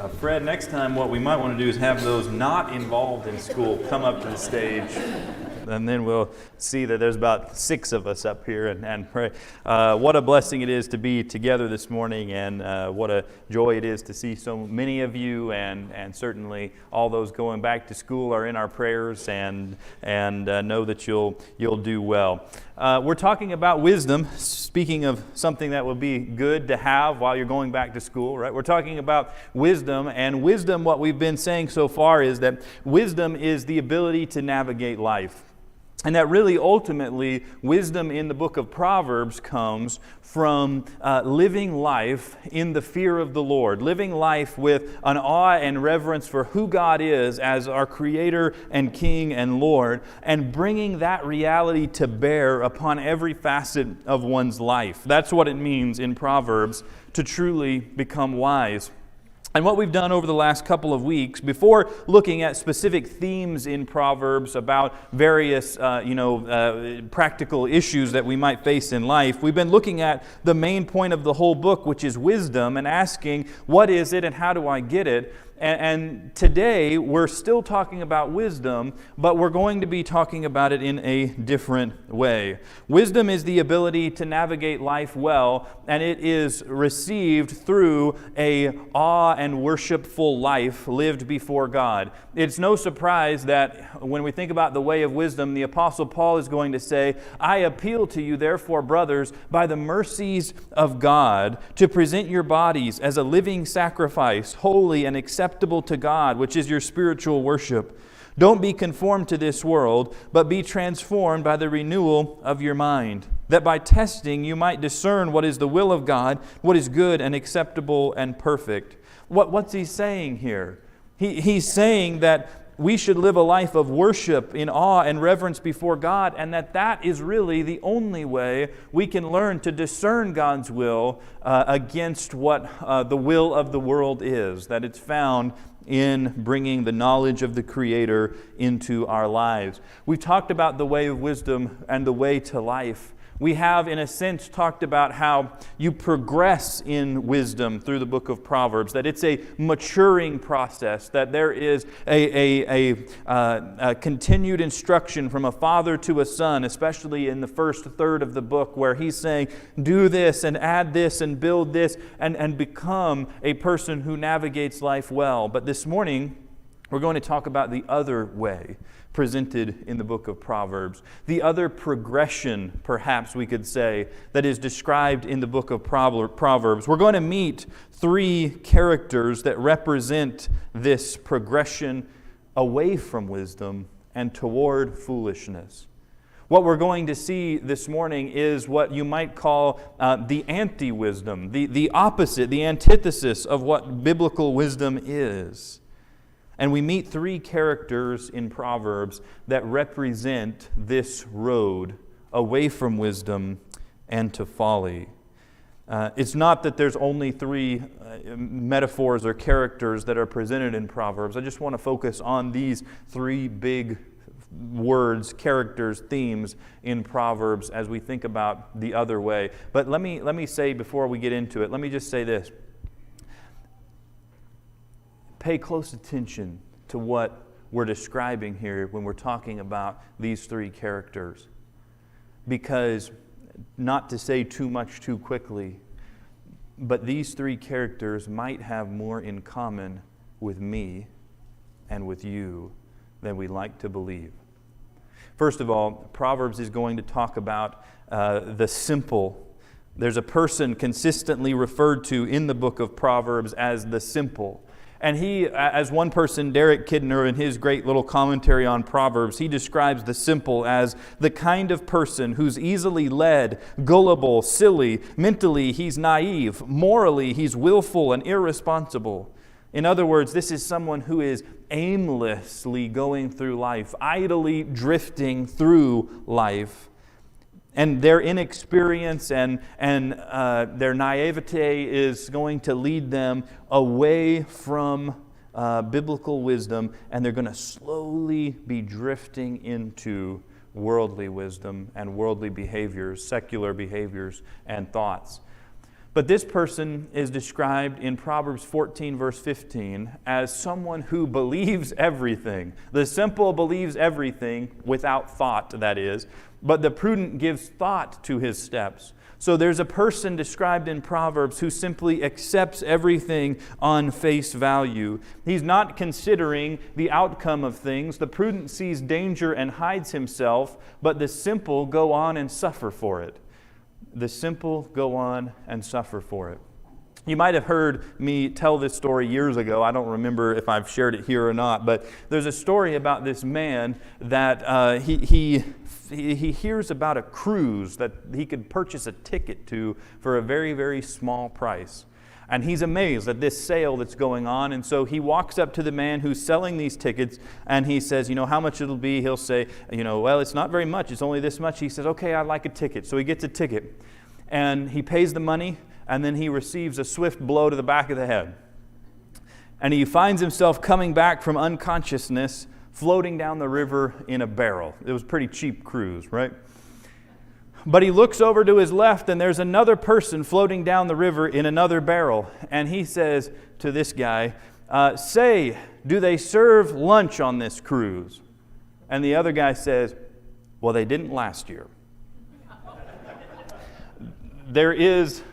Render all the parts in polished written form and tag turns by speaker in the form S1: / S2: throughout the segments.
S1: Fred, next time what we might want to do is have those not involved in school come up to the stage, and then we'll see that there's about 6 of us up here and pray. What a blessing it is to be together this morning, and what a joy it is to see so many of you, and certainly all those going back to school are in our prayers, and know that you'll do well. We're talking about wisdom, speaking of something that will be good to have while you're going back to school, right? We're talking about wisdom, and wisdom, what we've been saying so far is that wisdom is the ability to navigate life. And that really ultimately, wisdom in the book of Proverbs comes from living life in the fear of the Lord, living life with an awe and reverence for who God is as our Creator and King and Lord, and bringing that reality to bear upon every facet of one's life. That's what it means in Proverbs to truly become wise. And what we've done over the last couple of weeks, before looking at specific themes in Proverbs about various practical issues that we might face in life, we've been looking at the main point of the whole book, which is wisdom, and asking, what is it and how do I get it? And today, we're still talking about wisdom, but we're going to be talking about it in a different way. Wisdom is the ability to navigate life well, and it is received through a awe and worshipful life lived before God. It's no surprise that when we think about the way of wisdom, the Apostle Paul is going to say, I appeal to you, therefore, brothers, by the mercies of God, to present your bodies as a living sacrifice, holy and acceptable to God, which is your spiritual worship. Don't be conformed to this world, but be transformed by the renewal of your mind, that by testing you might discern what is the will of God, what is good and acceptable and perfect. What's he saying here? He's saying that we should live a life of worship in awe and reverence before God, and that is really the only way we can learn to discern God's will against what the will of the world is, that it's found in bringing the knowledge of the Creator into our lives. We've talked about the way of wisdom and the way to life. We have, in a sense, talked about how you progress in wisdom through the book of Proverbs, that it's a maturing process, that there is a continued instruction from a father to a son, especially in the first third of the book, where he's saying, do this and add this and build this and become a person who navigates life well. But this morning, we're going to talk about the other way presented in the book of Proverbs. The other progression, perhaps we could say, that is described in the book of Proverbs. We're going to meet 3 characters that represent this progression away from wisdom and toward foolishness. What we're going to see this morning is what you might call the anti-wisdom, the opposite, the antithesis of what biblical wisdom is. And we meet 3 characters in Proverbs that represent this road away from wisdom and to folly. It's not that there's only 3 metaphors or characters that are presented in Proverbs. I just want to focus on these 3 big words, characters, themes in Proverbs as we think about the other way. But let me say before we get into it, let me just say this. Pay close attention to what we're describing here when we're talking about these 3 characters. Because, not to say too much too quickly, but these 3 characters might have more in common with me and with you than we like to believe. First of all, Proverbs is going to talk about the simple. There's a person consistently referred to in the book of Proverbs as the simple. And he, as one person, Derek Kidner, in his great little commentary on Proverbs, he describes the simple as the kind of person who's easily led, gullible, silly, mentally he's naive, morally he's willful and irresponsible. In other words, this is someone who is aimlessly going through life, idly drifting through life. And their inexperience and their naivete is going to lead them away from biblical wisdom, and they're going to slowly be drifting into worldly wisdom and worldly behaviors, secular behaviors and thoughts. But this person is described in Proverbs 14, verse 15, as someone who believes everything. The simple believes everything, without thought, that is, but the prudent gives thought to his steps. So there's a person described in Proverbs who simply accepts everything on face value. He's not considering the outcome of things. The prudent sees danger and hides himself, but the simple go on and suffer for it. The simple go on and suffer for it. You might have heard me tell this story years ago. I don't remember if I've shared it here or not, but there's a story about this man that he hears about a cruise that he could purchase a ticket to for a very, very small price. And he's amazed at this sale that's going on. And so he walks up to the man who's selling these tickets and he says, how much it'll be? He'll say, well, it's not very much. It's only this much. He says, okay, I'd like a ticket. So he gets a ticket and he pays the money, and then he receives a swift blow to the back of the head. And he finds himself coming back from unconsciousness, floating down the river in a barrel. It was a pretty cheap cruise, right? But he looks over to his left, and there's another person floating down the river in another barrel. And he says to this guy, say, do they serve lunch on this cruise? And the other guy says, well, they didn't last year. There is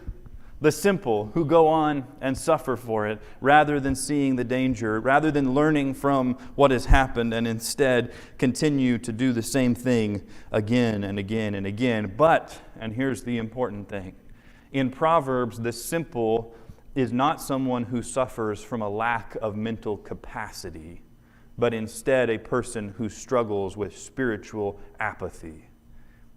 S1: the simple who go on and suffer for it rather than seeing the danger, rather than learning from what has happened, and instead continue to do the same thing again and again and again. But, and here's the important thing, in Proverbs, the simple is not someone who suffers from a lack of mental capacity, but instead a person who struggles with spiritual apathy.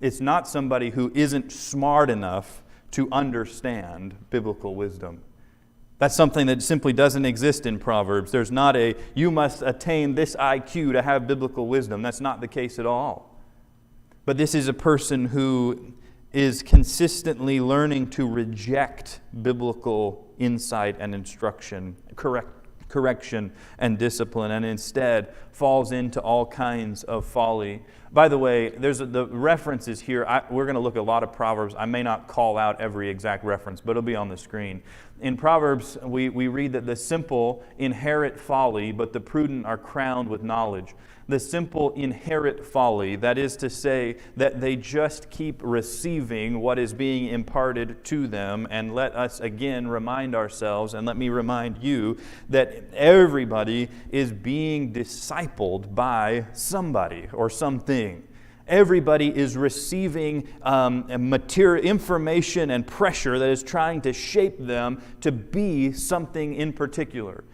S1: It's not somebody who isn't smart enough to understand biblical wisdom. That's something that simply doesn't exist in Proverbs. There's not a, you must attain this IQ to have biblical wisdom. That's not the case at all. But this is a person who is consistently learning to reject biblical insight and instruction, correction and discipline, and instead falls into all kinds of folly. By the way, there's the references here. We're going to look at a lot of Proverbs. I may not call out every exact reference, but it'll be on the screen. In Proverbs, we read that the simple inherit folly, but the prudent are crowned with knowledge. The simple inherit folly, that is to say that they just keep receiving what is being imparted to them. And let us again remind ourselves, and let me remind you, that everybody is being discipled by somebody or something. Everybody is receiving material information and pressure that is trying to shape them to be something in particular.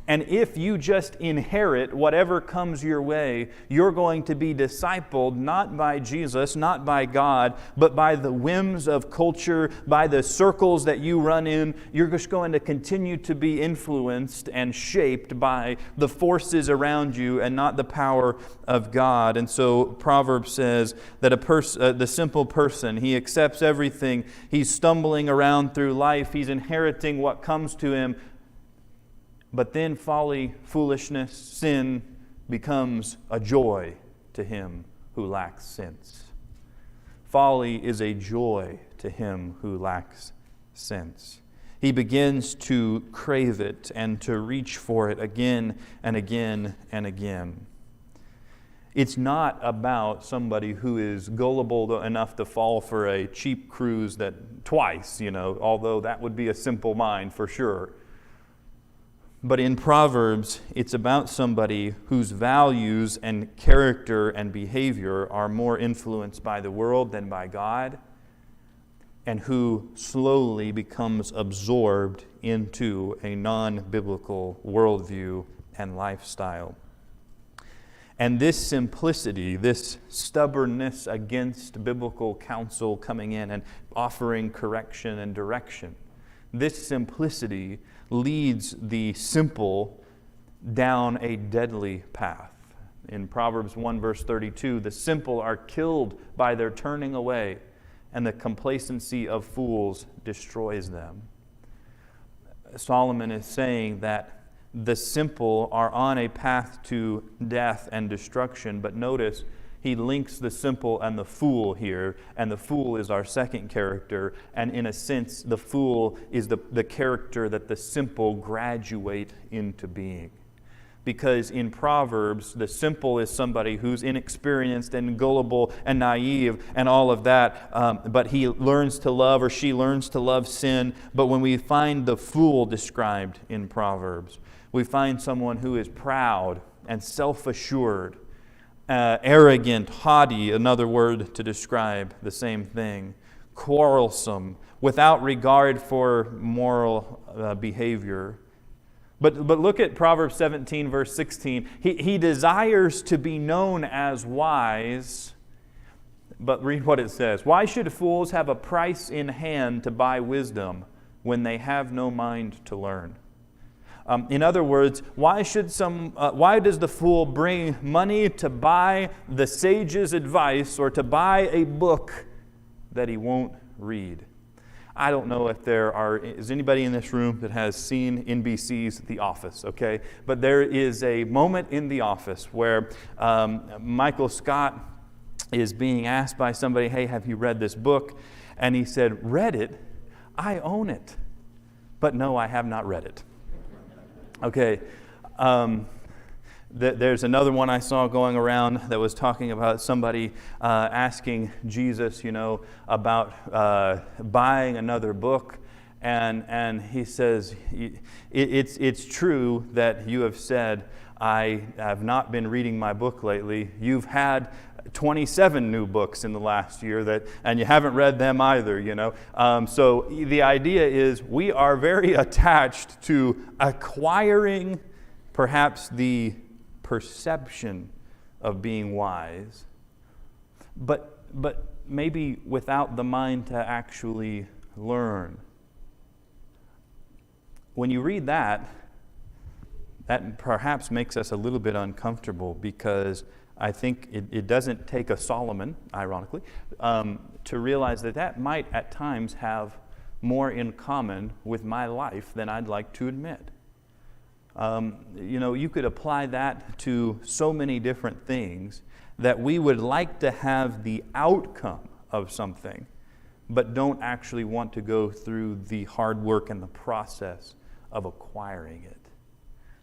S1: And if you just inherit whatever comes your way, you're going to be discipled not by Jesus, not by God, but by the whims of culture, by the circles that you run in. You're just going to continue to be influenced and shaped by the forces around you and not the power of God. And so Proverbs says that the simple person, he accepts everything. He's stumbling around through life. He's inheriting what comes to him. But then folly, foolishness, sin becomes a joy to him who lacks sense. Folly is a joy to him who lacks sense. He begins to crave it and to reach for it again and again and again. It's not about somebody who is gullible enough to fall for a cheap cruise that twice, although that would be a simple mind for sure. But in Proverbs, it's about somebody whose values and character and behavior are more influenced by the world than by God, and who slowly becomes absorbed into a non-biblical worldview and lifestyle. And this simplicity, this stubbornness against biblical counsel coming in and offering correction and direction, this simplicity leads the simple down a deadly path. In Proverbs 1 verse 32, the simple are killed by their turning away, and the complacency of fools destroys them. Solomon is saying that the simple are on a path to death and destruction, but notice he links the simple and the fool here, and the fool is our second character, and in a sense, the fool is the character that the simple graduate into being. Because in Proverbs, the simple is somebody who's inexperienced and gullible and naive and all of that, but he learns to love, or she learns to love sin. But when we find the fool described in Proverbs, we find someone who is proud and self-assured, arrogant, haughty, another word to describe the same thing, quarrelsome, without regard for moral behavior. But look at Proverbs 17, verse 16. He desires to be known as wise, but read what it says. Why should fools have a price in hand to buy wisdom when they have no mind to learn? In other words, why does the fool bring money to buy the sage's advice or to buy a book that he won't read? I don't know if is anybody in this room that has seen NBC's The Office, okay? But there is a moment in The Office where Michael Scott is being asked by somebody, hey, have you read this book? And he said, read it? I own it. But no, I have not read it. Okay. There's another one I saw going around that was talking about somebody asking Jesus, about buying another book. And he says, it's true that you have said, I have not been reading my book lately. You've had 27 new books in the last year, and you haven't read them either, So the idea is we are very attached to acquiring perhaps the perception of being wise, but maybe without the mind to actually learn. When you read that perhaps makes us a little bit uncomfortable, because I think it doesn't take a Solomon, ironically, to realize that might at times have more in common with my life than I'd like to admit. You could apply that to so many different things, that we would like to have the outcome of something, but don't actually want to go through the hard work and the process of acquiring it.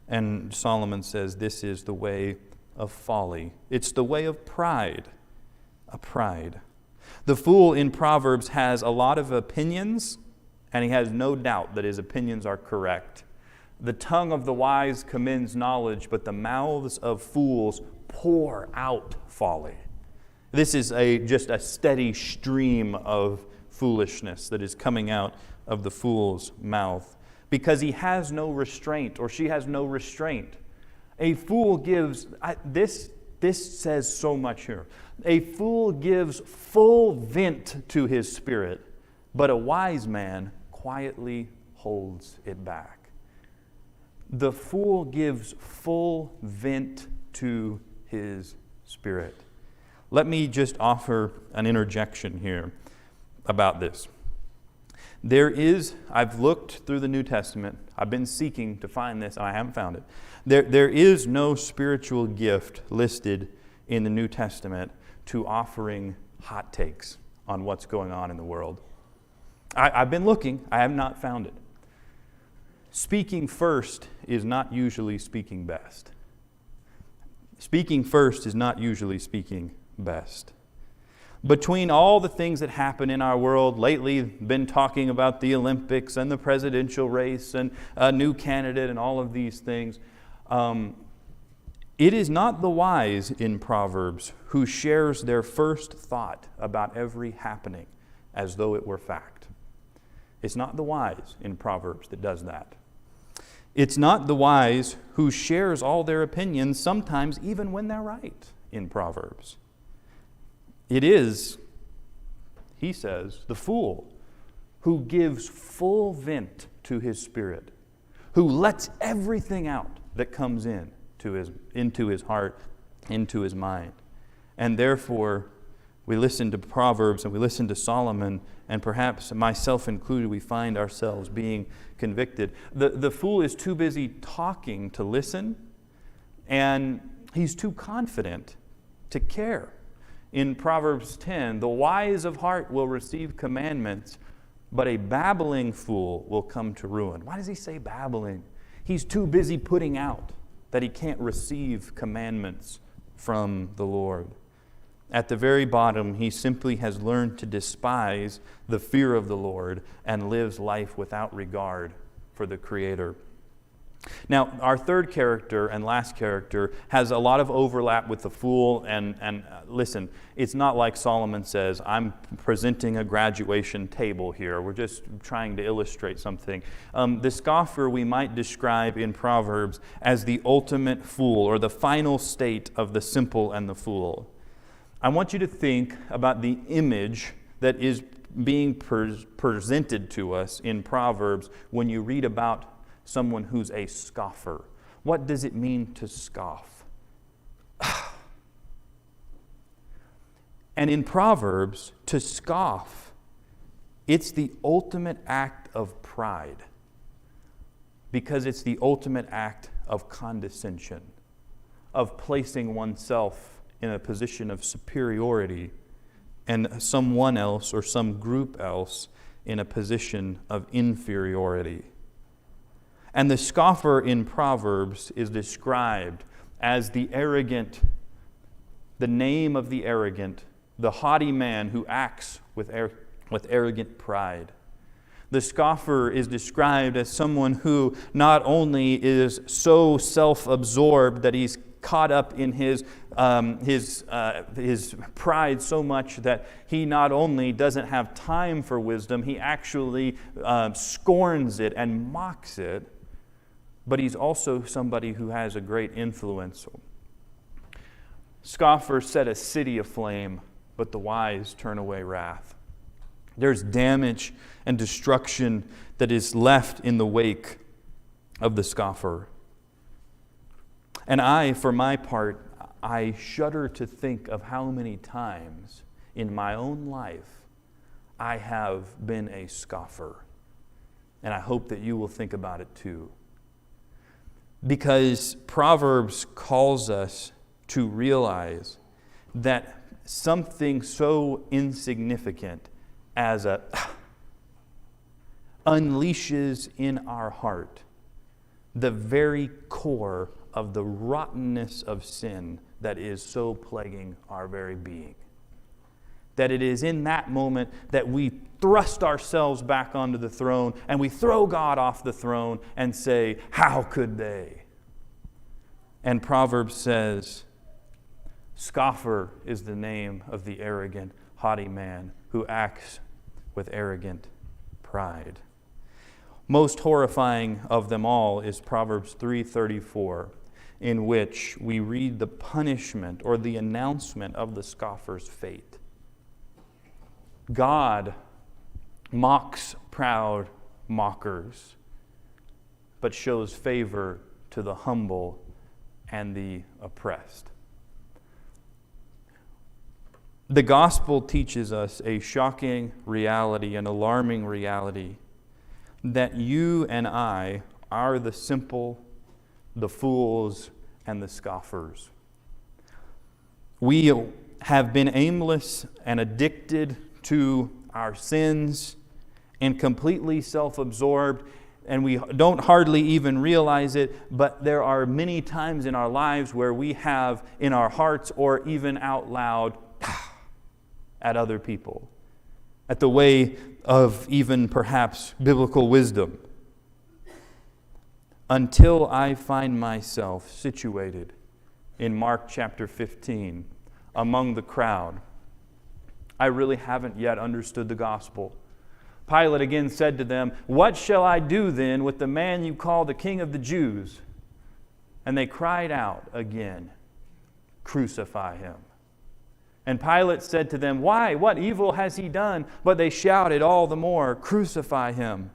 S1: And Solomon says this is the way of folly. It's the way of pride. A pride. The fool in Proverbs has a lot of opinions, and he has no doubt that his opinions are correct. The tongue of the wise commends knowledge, but the mouths of fools pour out folly. This is just a steady stream of foolishness that is coming out of the fool's mouth, because he has no restraint, or she has no restraint. A fool gives, this says so much here. A fool gives full vent to his spirit, but a wise man quietly holds it back. The fool gives full vent to his spirit. Let me just offer an interjection here about this. I've looked through the New Testament. I've been seeking to find this, and I haven't found it. There is no spiritual gift listed in the New Testament to offering hot takes on what's going on in the world. I've been looking. I have not found it. Speaking first is not usually speaking best. Speaking first is not usually speaking best. Between all the things that happen in our world lately, been talking about the Olympics and the presidential race and a new candidate and all of these things, it is not the wise in Proverbs who shares their first thought about every happening as though it were fact. It's not the wise in Proverbs that does that. It's not the wise who shares all their opinions, sometimes even when they're right, in Proverbs. It is, he says, the fool who gives full vent to his spirit, who lets everything out that comes into his heart, into his mind. And therefore, we listen to Proverbs and we listen to Solomon, and perhaps myself included, we find ourselves being convicted. The fool is too busy talking to listen, and he's too confident to care. In Proverbs 10, the wise of heart will receive commandments, but a babbling fool will come to ruin. Why does he say babbling? He's too busy putting out that he can't receive commandments from the Lord. At the very bottom, he simply has learned to despise the fear of the Lord and lives life without regard for the Creator. Now, our third character and last character has a lot of overlap with the fool. And listen, it's not like Solomon says, I'm presenting a graduation table here. We're just trying to illustrate something. The scoffer we might describe in Proverbs as the ultimate fool, or the final state of the simple and the fool. I want you to think about the image that is being presented to us in Proverbs when you read about someone who's a scoffer. What does it mean to scoff? And in Proverbs, to scoff, it's the ultimate act of pride, because it's the ultimate act of condescension, of placing oneself in a position of superiority and someone else or some group else in a position of inferiority. And the scoffer in Proverbs is described as the arrogant, the name of the arrogant, the haughty man who acts with arrogant pride. The scoffer is described as someone who not only is so self-absorbed that he's caught up in his pride so much that he not only doesn't have time for wisdom, he actually scorns it and mocks it. But he's also somebody who has a great influence. Scoffers set a city aflame, but the wise turn away wrath. There's damage and destruction that is left in the wake of the scoffer. And I, for my part, I shudder to think of how many times in my own life I have been a scoffer. And I hope that you will think about it too. Because Proverbs calls us to realize that something so insignificant as unleashes in our heart the very core of the rottenness of sin that is so plaguing our very being. That it is in that moment that we thrust ourselves back onto the throne and we throw God off the throne and say, how could they? And Proverbs says, scoffer is the name of the arrogant, haughty man who acts with arrogant pride. Most horrifying of them all is Proverbs 3:34, in which we read the punishment or the announcement of the scoffer's fate. God mocks proud mockers, but shows favor to the humble and the oppressed. The gospel teaches us a shocking reality, an alarming reality, that you and I are the simple, the fools, and the scoffers. We have been aimless and addicted to our sins and completely self-absorbed, and we don't hardly even realize it, but there are many times in our lives where we have in our hearts or even out loud at other people, at the way of even perhaps biblical wisdom, until I find myself situated in Mark chapter 15 among the crowd. I really haven't yet understood the gospel. Pilate again said to them, "What shall I do then with the man you call the King of the Jews?" And they cried out again, "Crucify him." And Pilate said to them, "Why? What evil has he done?" But they shouted all the more, "Crucify him,"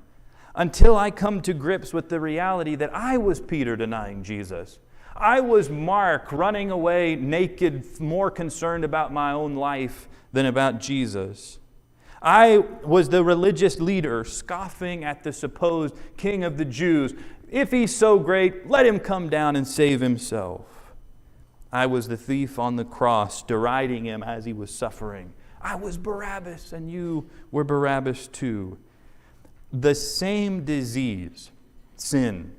S1: until I come to grips with the reality that I was Peter denying Jesus. I was Mark running away naked, more concerned about my own life than about Jesus. I was the religious leader scoffing at the supposed King of the Jews. If he's so great, let him come down and save himself. I was the thief on the cross, deriding him as he was suffering. I was Barabbas, and you were Barabbas too. The same disease, sin,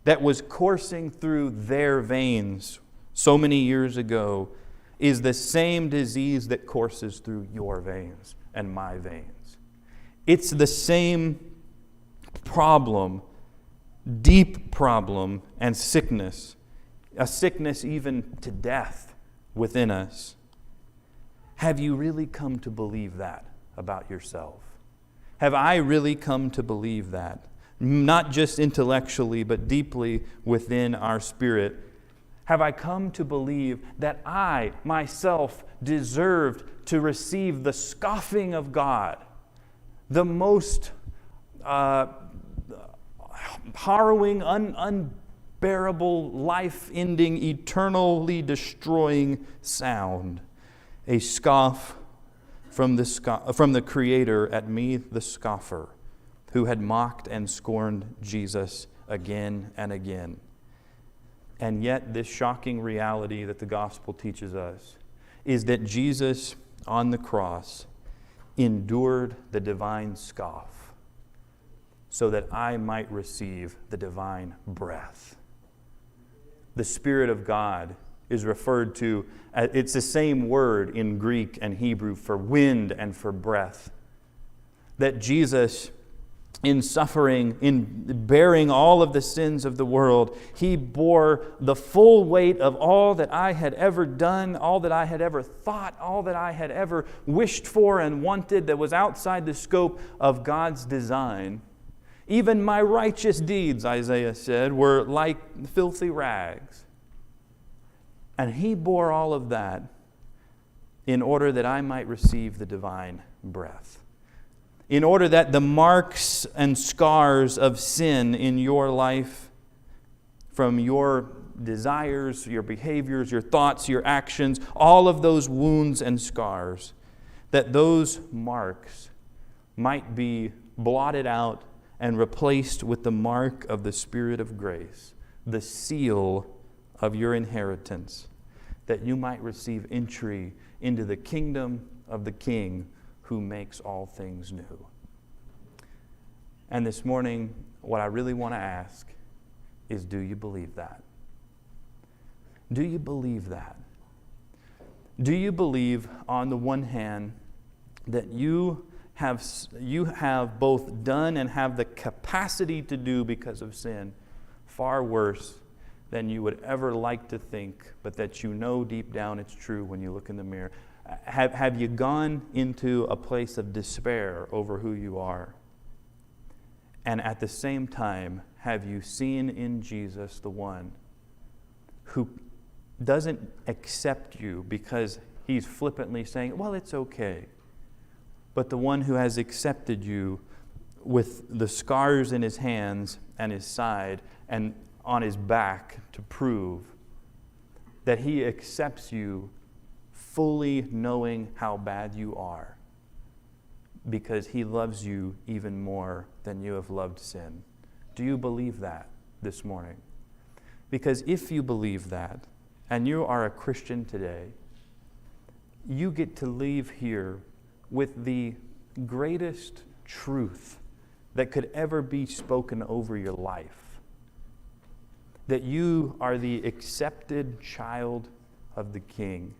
S1: that was coursing through their veins so many years ago is the same disease that courses through your veins and my veins. It's the same problem, deep problem and sickness, a sickness even to death within us. Have you really come to believe that about yourself? Have I really come to believe that? Not just intellectually, but deeply within our spirit. Have I come to believe that I, myself, deserved to receive the scoffing of God, the most harrowing, unbearable, life-ending, eternally destroying sound, a scoff from the Creator at me, the scoffer, who had mocked and scorned Jesus again and again. And yet this shocking reality that the gospel teaches us is that Jesus on the cross endured the divine scoff so that I might receive the divine breath. The Spirit of God is referred to, it's the same word in Greek and Hebrew for wind and for breath. That Jesus, in suffering, in bearing all of the sins of the world, He bore the full weight of all that I had ever done, all that I had ever thought, all that I had ever wished for and wanted that was outside the scope of God's design. Even my righteous deeds, Isaiah said, were like filthy rags. And He bore all of that in order that I might receive the divine breath. In order that the marks and scars of sin in your life, from your desires, your behaviors, your thoughts, your actions, all of those wounds and scars, that those marks might be blotted out and replaced with the mark of the Spirit of grace, the seal of your inheritance, that you might receive entry into the kingdom of the King who makes all things new. And this morning, what I really want to ask is, do you believe that? Do you believe that? Do you believe, on the one hand, that you have both done and have the capacity to do because of sin far worse than you would ever like to think, but that you know deep down it's true when you look in the mirror? Have you gone into a place of despair over who you are? And at the same time, have you seen in Jesus the one who doesn't accept you because He's flippantly saying, well, it's okay, but the one who has accepted you with the scars in His hands and His side and on His back to prove that He accepts you fully knowing how bad you are because He loves you even more than you have loved sin. Do you believe that this morning? Because if you believe that and you are a Christian today, you get to leave here with the greatest truth that could ever be spoken over your life. That you are the accepted child of the King.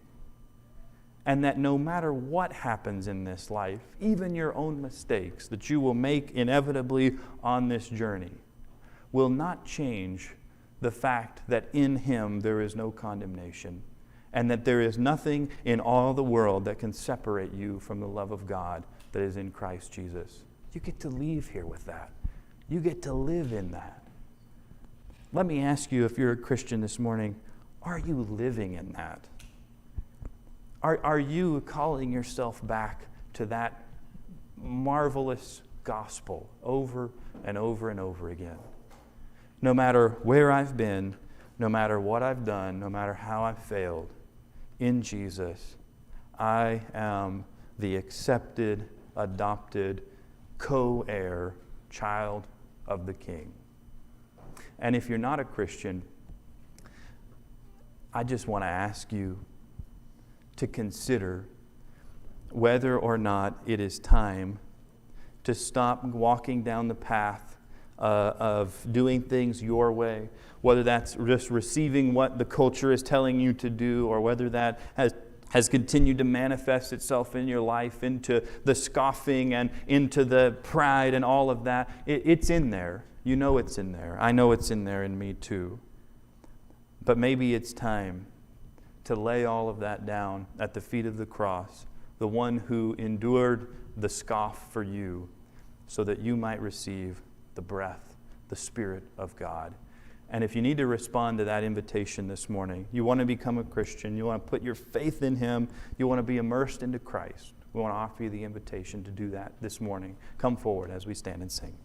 S1: And that no matter what happens in this life, even your own mistakes that you will make inevitably on this journey, will not change the fact that in Him there is no condemnation, and that there is nothing in all the world that can separate you from the love of God that is in Christ Jesus. You get to leave here with that. You get to live in that. Let me ask you, if you're a Christian this morning, are you living in that? Are you calling yourself back to that marvelous gospel over and over and over again? No matter where I've been, no matter what I've done, no matter how I've failed, in Jesus, I am the accepted, adopted, co-heir child of the King. And if you're not a Christian, I just want to ask you to consider whether or not it is time to stop walking down the path of doing things your way, whether that's just receiving what the culture is telling you to do, or whether that has continued to manifest itself in your life into the scoffing and into the pride and all of that. It's in there. You know it's in there. I know it's in there in me too. But maybe it's time to lay all of that down at the feet of the cross, the one who endured the scoff for you, so that you might receive the breath, the Spirit of God. And if you need to respond to that invitation this morning, you want to become a Christian, you want to put your faith in Him, you want to be immersed into Christ, we want to offer you the invitation to do that this morning. Come forward as we stand and sing.